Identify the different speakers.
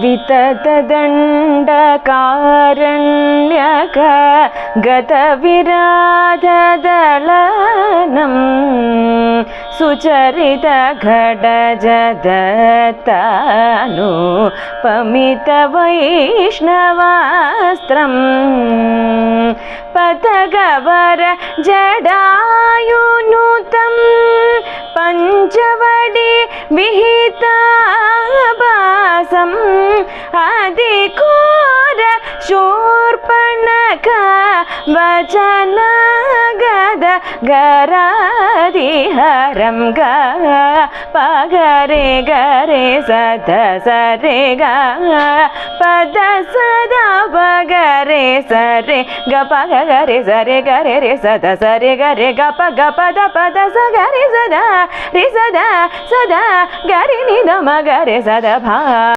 Speaker 1: विततदण्डकारण्यक गतविराधदलनं सुचरितघटजदत्तानुपमितवैष्णवास्त्रं पतगवर जडायुनुतं पञ्चवडी विहिताभासम् अधिकोर शूर्पणखा वचनगद गरादिहरं गा पगरे गरे सद सरे गा पद सदा पगरे सरे ग पगरे सरे गरे रे सद सरे गरे ग प द पद स गरे सदा रे सदा सदा गरे नि द म गरे सदा भा